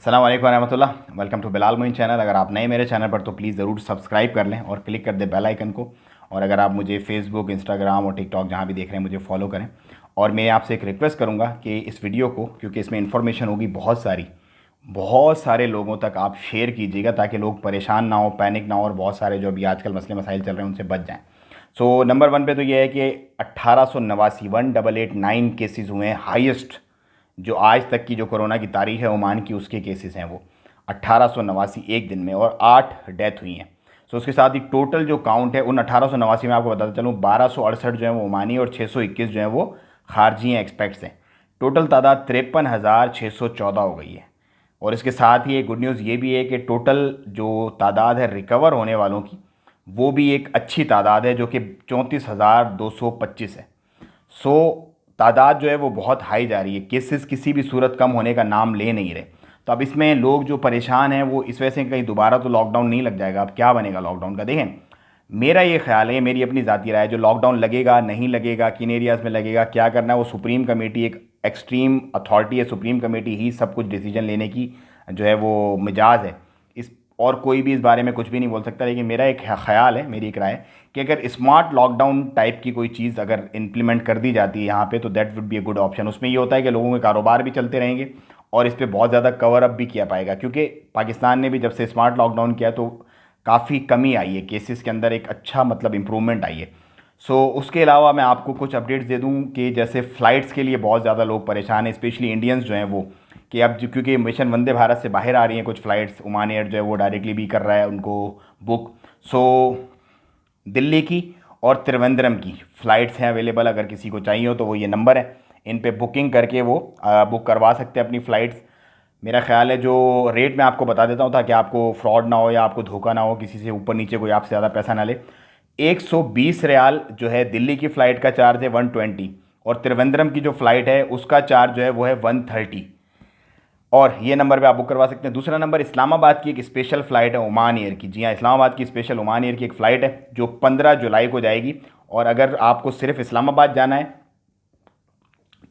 अस्सलाम वालेकुम रहमतुल्लाह। Welcome to Bilal Moin channel. अगर आप नए मेरे चैनल पर तो प्लीज़ ज़रूर सब्सक्राइब कर लें और क्लिक कर दें बेल आइकन को। और अगर आप मुझे फेसबुक, इंस्टाग्राम और टिकटॉक जहाँ भी देख रहे हैं मुझे फॉलो करें। और मैं आपसे एक रिक्वेस्ट करूँगा कि इस वीडियो को, क्योंकि इसमें इन्फॉर्मेशन होगी बहुत सारे लोगों तक आप शेयर कीजिएगा ताकि लोग परेशान ना हो, पैनिक ना हो और बहुत सारे जो अभी आजकल मसले मसाइल चल रहे हैं उनसे बच जाएँ। सो नंबर 1 पे तो ये है कि 1889 केसेस हुए हैं हाईएस्ट। जो आज तक की जो कोरोना की तारीख है ओमान की, उसके केसेस हैं वो 1889 एक दिन में, और 8 डेथ हुई हैं। सो उसके साथ ही टोटल जो काउंट है उन 1889 में आपको बताता चलूँ 1268 जो है वो ओमानी और 621 जो है वो खारजी हैं, एक्सपेक्ट्स हैं। टोटल तादाद 53,614 हो गई है। और इसके साथ ही एक गुड न्यूज़ ये भी है कि टोटल जो तादाद है रिकवर होने वालों की, वो भी एक अच्छी तादाद है जो कि 34,225 है। सो तादाद जो है वो बहुत हाई जा रही है, केसेस किसी भी सूरत कम होने का नाम ले नहीं रहे। तो अब इसमें लोग जो परेशान हैं वो इस वजह से कहीं दोबारा तो लॉकडाउन नहीं लग जाएगा। अब क्या बनेगा लॉकडाउन का, देखें मेरा ये ख्याल है, मेरी अपनी ज़ाती राय है, जो लॉकडाउन लगेगा नहीं लगेगा, किन एरियाज़ में लगेगा, क्या करना है, वो सुप्रीम कमेटी एक एक्सट्रीम अथॉरिटी है। सुप्रीम कमेटी ही सब कुछ डिसीजन लेने की जो है वो मिजाज है इस, और कोई भी इस बारे में कुछ भी नहीं बोल सकता। लेकिन मेरा एक ख्याल है, मेरी एक राय है कि अगर स्मार्ट लॉकडाउन टाइप की कोई चीज़ अगर इम्प्लीमेंट कर दी जाती है यहाँ पे तो that would be a good option. उसमें ये होता है कि लोगों के कारोबार भी चलते रहेंगे और इस पर बहुत ज़्यादा कवर अप भी किया पाएगा, क्योंकि पाकिस्तान ने भी जब से स्मार्ट लॉकडाउन किया तो काफ़ी कमी आई है केसेस के अंदर, एक अच्छा मतलब इम्प्रूवमेंट आई है। सो उसके अलावा मैं आपको कुछ अपडेट्स दे दूँ कि जैसे फ़्लाइट्स के लिए बहुत ज़्यादा लोग परेशान हैं, स्पेशली इंडियंस जो हैं वो, कि अब क्योंकि मिशन वंदे भारत से बाहर आ रही हैं कुछ फ़्लाइट्स, ओमान एयर जो है वो डायरेक्टली भी कर रहा है उनको बुक। सो दिल्ली की और त्रिवेंद्रम की फ़्लाइट्स हैं अवेलेबल, अगर किसी को चाहिए हो तो वो ये नंबर है, इन पे बुकिंग करके वो बुक करवा सकते हैं अपनी फ़्लाइट्स। मेरा ख्याल है जो रेट मैं आपको बता देता हूँ ताकि आपको फ्रॉड ना हो या आपको धोखा ना हो, किसी से ऊपर नीचे कोई आपसे ज़्यादा पैसा ना ले। 120 रियाल जो है दिल्ली की फ़्लाइट का चार्ज है 120, और त्रिवेंद्रम की जो फ़्लाइट है उसका चार्ज जो है वो है 130। और ये नंबर पे आप बुक करवा सकते हैं। दूसरा नंबर इस्लामाबाद की एक स्पेशल फ़्लाइट है ओमान एयर की। जी हाँ, इस्लामाबाद की स्पेशल ओमान एयर की एक फ़्लाइट है जो 15 जुलाई को जाएगी। और अगर आपको सिर्फ इस्लामाबाद जाना है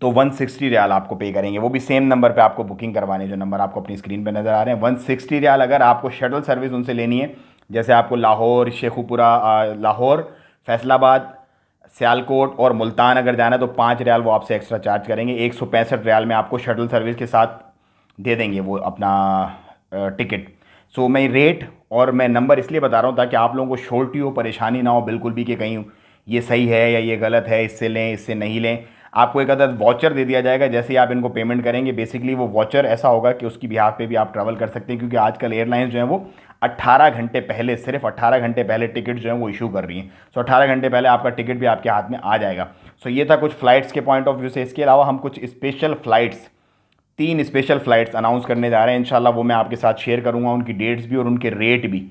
तो 160 रियाल आपको पे करेंगे, वो भी सेम नंबर पे आपको बुकिंग करवाने, जो नंबर आपको अपनी स्क्रीन पे नज़र आ रहे हैं 160 रियाल। अगर आपको शटल सर्विस उनसे लेनी है, जैसे आपको लाहौर, शेखुपुरा, लाहौर, फैसलाबाद, सियालकोट और मुल्तान अगर जाना है तो 5 रियाल वो आपसे एक्स्ट्रा चार्ज करेंगे। 165 रियाल में आपको शटल सर्विस के साथ दे देंगे वो अपना टिकट। सो मैं रेट और मैं नंबर इसलिए बता रहा हूँ ताकि आप लोगों को शोर्टी हो, परेशानी ना हो बिल्कुल भी कि कहीं ये सही है या ये गलत है, इससे लें इससे नहीं लें। आपको एक अदद वॉचर दे दिया जाएगा जैसे ही आप इनको पेमेंट करेंगे। बेसिकली वो वॉचर ऐसा होगा कि उसकी बिहाफ पे भी आप ट्रैवल कर सकते हैं, क्योंकि आजकल एयरलाइंस जो हैं वो 18 घंटे पहले, सिर्फ 18 घंटे पहले टिकट जो है वो इशू कर रही हैं। सो 18 घंटे पहले आपका टिकट भी आपके हाथ में आ जाएगा। सो ये था कुछ फ़्लाइट्स के पॉइंट ऑफ व्यू से। इसके अलावा हम कुछ special flights, 3 special flights announce करने जा रहे हैं इंशाल्लाह। वो मैं आपके साथ शेयर करूंगा, उनकी डेट्स भी और उनके रेट भी।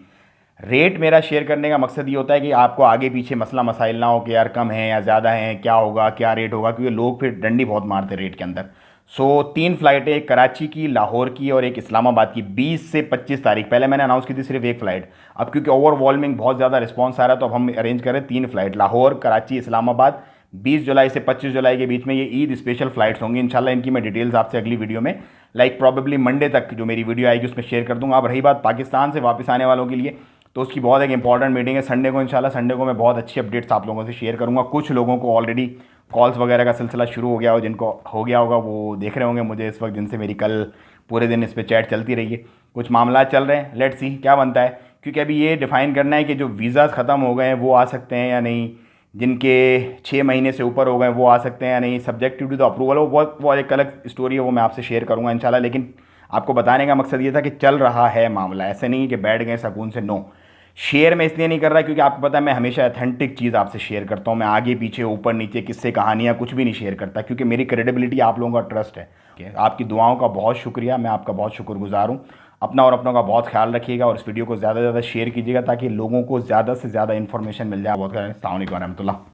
रेट मेरा शेयर करने का मकसद ये होता है कि आपको आगे पीछे मसला मसाइल ना हो कि यार कम है या ज़्यादा है, क्या होगा, क्या रेट होगा, क्योंकि लोग फिर डंडी बहुत मारते रेट के अंदर। सो 3 फ़्लाइटें, एक कराची की, लाहौर की और एक इस्लामाबाद की, 20 से 25 तारीख। पहले मैंने अनाउंस की थी सिर्फ एक फ़्लाइट, अब क्योंकि ओवरवॉल्मिंग बहुत ज़्यादा रिस्पॉन्स आ रहा है तो अब हम अरेंज करें 3 फ़्लाइट, लाहौर, कराची, इस्लामाबाद। 20 जुलाई से 25 जुलाई के बीच में ये ईद स्पेशल फ़्लाइट्स होंगी इंशाल्लाह। इनकी मैं डिटेल्स आपसे अगली वीडियो में, लाइक प्रॉबेबली मंडे तक जो मेरी वीडियो आएगी उसमें शेयर कर दूंगा। अब रही बात पाकिस्तान से वापस आने वालों के लिए, तो उसकी बहुत एक इंपॉर्टेंट मीटिंग है संडे को इंशाल्लाह। संडे को मैं बहुत अच्छी अपडेट्स आप लोगों से शेयर करूंगा। कुछ लोगों को ऑलरेडी कॉल्स वगैरह का सिलसिला शुरू हो गया हो, जिनको हो गया होगा वो देख रहे होंगे मुझे इस वक्त, जिनसे मेरी कल पूरे दिन इस पर चैट चलती रही है। कुछ मामला चल रहे हैं, लेट्स सी क्या बनता है, क्योंकि अभी ये डिफ़ाइन करना है कि जो वीज़ाज़ ख़त्म हो गए हैं वो आ सकते हैं या नहीं, जिनके 6 महीने से ऊपर हो गए वो आ सकते हैं या नहीं, सब्जेक्टिव टू द अप्रूवल। वो एक अलग स्टोरी है, वो मैं आपसे शेयर करूँगा इंशाल्लाह। लेकिन आपको बताने का मकसद ये था कि चल रहा है मामला, ऐसे नहीं कि बैठ गए सुकून से। नो, शेयर मैं इसलिए नहीं कर रहा क्योंकि आपको पता है मैं हमेशा अथेंटिक चीज़ आपसे शेयर करता हूँ। मैं आगे पीछे ऊपर नीचे किस्से कहानियाँ कुछ भी नहीं शेयर करता, क्योंकि मेरी क्रेडिबिलिटी आप लोगों का ट्रस्ट है। आपकी दुआओं का बहुत शुक्रिया, मैं आपका बहुत शुक्रगुजार हूँ। अपना और अपनों का बहुत ख्याल रखिएगा और इस वीडियो को ज़्यादा से ज़्यादा शेयर कीजिएगा ताकि लोगों को ज़्यादा से ज़्यादा इन्फॉर्मेशन मिल जाए। बहुत अस्सलाम वालेकुम रहमतुल्लाह।